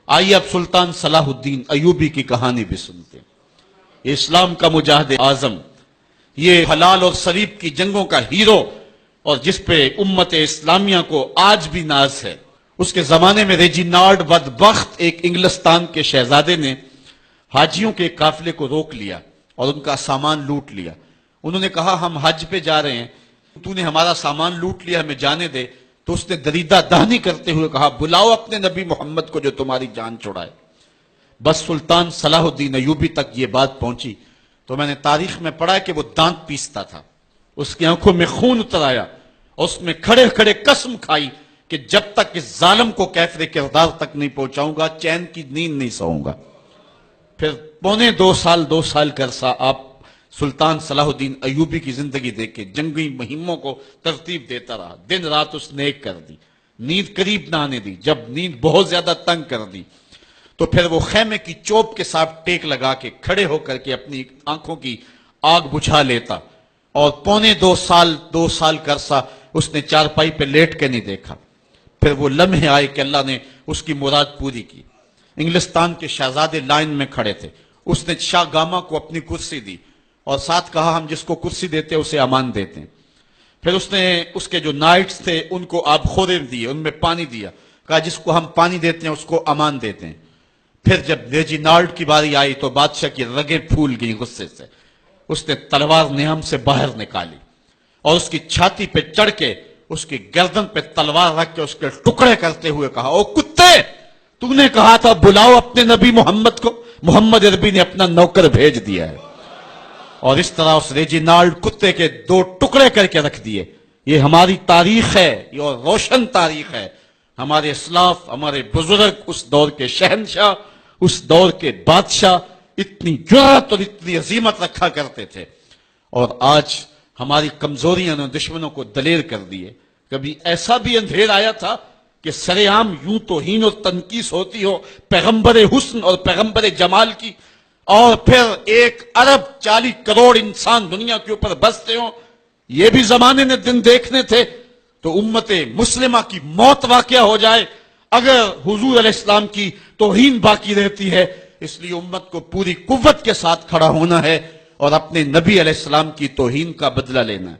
آئیے اب سلطان صلاح الدین ایوبی کی کہانی بھی سنتے ہیں۔ اسلام کا مجاہد اعظم، یہ حلال اور صلیب کی جنگوں کا ہیرو، اور جس پہ امت اسلامیہ کو آج بھی ناز ہے۔ اس کے زمانے میں ریجینالڈ بدبخت ایک انگلستان کے شہزادے نے حاجیوں کے قافلے کو روک لیا اور ان کا سامان لوٹ لیا۔ انہوں نے کہا ہم حج پہ جا رہے ہیں، تو نے ہمارا سامان لوٹ لیا، ہمیں جانے دے۔ تو اس نے دریدہ دہنی کرتے ہوئے کہا بلاؤ اپنے نبی محمد کو جو تمہاری جان چھڑائے۔ بس سلطان صلاح الدین ایوبی تک یہ بات پہنچی تو میں نے تاریخ میں پڑھا کہ وہ دانت پیستا تھا، اس کی آنکھوں میں خون اتر آیا، اور اس میں کھڑے کھڑے قسم کھائی کہ جب تک اس ظالم کو کیفر کردار تک نہیں پہنچاؤں گا چین کی نیند نہیں سوؤں گا۔ پھر پونے دو سال کا عرصہ آپ سلطان صلاح الدین ایوبی کی زندگی دیکھے، جنگی مہموں کو ترتیب دیتا رہا، دن رات اس نے ایک کر دی، نیند قریب نہ آنے دی۔ جب نیند بہت زیادہ تنگ کر دی تو پھر وہ خیمے کی چوب کے ساتھ ٹیک لگا کے کھڑے ہو کر کے اپنی آنکھوں کی آگ بجھا لیتا، اور پونے دو سال کا عرصہ اس نے چارپائی پہ لیٹ کے نہیں دیکھا۔ پھر وہ لمحے آئے کہ اللہ نے اس کی مراد پوری کی۔ انگلستان کے شہزادے لائن میں کھڑے تھے، اس نے شاہ گاما کو اپنی کرسی دی اور ساتھ کہا ہم جس کو کرسی دیتے ہیں اسے امان دیتے ہیں۔ پھر اس نے اس کے جو نائٹس تھے ان کو آب خورے دیے، ان میں پانی دیا، کہا جس کو ہم پانی دیتے ہیں اس کو امان دیتے ہیں۔ پھر جب ریجینالڈ کی باری آئی تو بادشاہ کی رگیں پھول گئی غصے سے، اس نے تلوار نیام سے باہر نکالی اور اس کی چھاتی پہ چڑھ کے اس کی گردن پہ تلوار رکھ کے اس کے ٹکڑے کرتے ہوئے کہا او کتے، تو نے کہا تھا بلاؤ اپنے نبی محمد کو، محمد عربی نے اپنا نوکر بھیج دیا ہے۔ اور اس طرح اس ریجینالڈ کتے کے دو ٹکڑے کر کے رکھ دیے۔ یہ ہماری تاریخ ہے، یہ اور روشن تاریخ ہے۔ ہمارے اسلاف، ہمارے بزرگ، اس دور کے شہنشاہ، اس دور کے بادشاہ اتنی جرأت اور اتنی عظیمت رکھا کرتے تھے، اور آج ہماری کمزوریاں نے دشمنوں کو دلیر کر دیے۔ کبھی ایسا بھی اندھیر آیا تھا کہ سرے عام یوں توہین اور تنقیص ہوتی ہو پیغمبر حسن اور پیغمبر جمال کی، اور پھر 1.40 ارب انسان دنیا کے اوپر بستے ہوں، یہ بھی زمانے نے دن دیکھنے تھے۔ تو امت مسلمہ کی موت واقع ہو جائے اگر حضور علیہ السلام کی توہین باقی رہتی ہے۔ اس لیے امت کو پوری قوت کے ساتھ کھڑا ہونا ہے اور اپنے نبی علیہ السلام کی توہین کا بدلہ لینا ہے۔